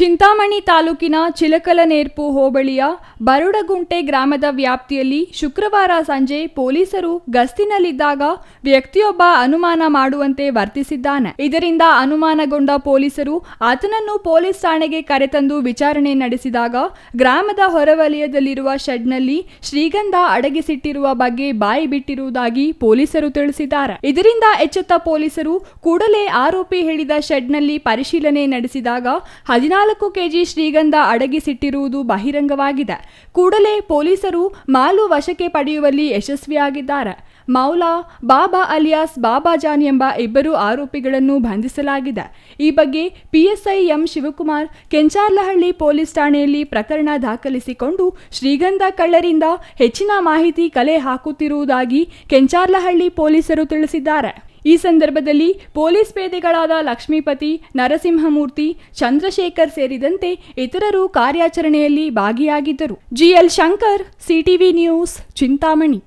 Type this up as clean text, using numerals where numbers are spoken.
ಚಿಂತಾಮಣಿ ತಾಲೂಕಿನ ಚಿಲಕಲನೇರ್ಪು ಹೋಬಳಿಯ ಬರುಡಗುಂಟೆ ಗ್ರಾಮದ ವ್ಯಾಪ್ತಿಯಲ್ಲಿ ಶುಕ್ರವಾರ ಸಂಜೆ ಪೊಲೀಸರು ಗಸ್ತಿನಲ್ಲಿದ್ದಾಗ ವ್ಯಕ್ತಿಯೊಬ್ಬ ಅನುಮಾನ ಮಾಡುವಂತೆ ವರ್ತಿಸಿದ್ದಾನೆ. ಇದರಿಂದ ಅನುಮಾನಗೊಂಡ ಪೊಲೀಸರು ಆತನನ್ನು ಪೊಲೀಸ್ ಠಾಣೆಗೆ ಕರೆತಂದು ವಿಚಾರಣೆ ನಡೆಸಿದಾಗ ಗ್ರಾಮದ ಹೊರವಲಯದಲ್ಲಿರುವ ಶೆಡ್ನಲ್ಲಿ ಶ್ರೀಗಂಧ ಅಡಗಿಸಿಟ್ಟಿರುವ ಬಗ್ಗೆ ಬಾಯಿ ಬಿಟ್ಟಿರುವುದಾಗಿ ಪೊಲೀಸರು ತಿಳಿಸಿದ್ದಾರೆ. ಇದರಿಂದ ಎಚ್ಚೆತ್ತ ಪೊಲೀಸರು ಕೂಡಲೇ ಆರೋಪಿ ಹೇಳಿದ ಶೆಡ್ನಲ್ಲಿ ಪರಿಶೀಲನೆ ನಡೆಸಿದಾಗ 14 ಕೆಜಿ ಶ್ರೀಗಂಧ ಅಡಗಿಸಿಟ್ಟಿರುವುದು ಬಹಿರಂಗವಾಗಿದೆ. ಕೂಡಲೇ ಪೊಲೀಸರು ಮಾಲು ವಶಕ್ಕೆ ಪಡೆಯುವಲ್ಲಿ ಯಶಸ್ವಿಯಾಗಿದ್ದಾರೆ. ಮೌಲಾ ಬಾಬಾ ಅಲಿಯಾಸ್ ಬಾಬಾಜಾನ್ ಎಂಬ ಇಬ್ಬರು ಆರೋಪಿಗಳನ್ನು ಬಂಧಿಸಲಾಗಿದೆ. ಈ ಬಗ್ಗೆ PSI M Shivakumar Kencharlahalli police ಠಾಣೆಯಲ್ಲಿ ಪ್ರಕರಣ ದಾಖಲಿಸಿಕೊಂಡು ಶ್ರೀಗಂಧ ಕಳ್ಳರಿಂದ ಹೆಚ್ಚಿನ ಮಾಹಿತಿ ಕಲೆ ಹಾಕುತ್ತಿರುವುದಾಗಿ ಕೆಂಚಾರ್ಲಹಳ್ಳಿ ಪೊಲೀಸರು ತಿಳಿಸಿದ್ದಾರೆ. ಈ ಸಂದರ್ಭದಲ್ಲಿ ಪೊಲೀಸ್ ಪೇದೆಗಳಾದ ಲಕ್ಷ್ಮೀಪತಿ, ನರಸಿಂಹಮೂರ್ತಿ, ಚಂದ್ರಶೇಖರ್ ಸೇರಿದಂತೆ ಇತರರು ಕಾರ್ಯಾಚರಣೆಯಲ್ಲಿ ಭಾಗಿಯಾಗಿದ್ದರು. GL Shankar, CTV news, Chintamani.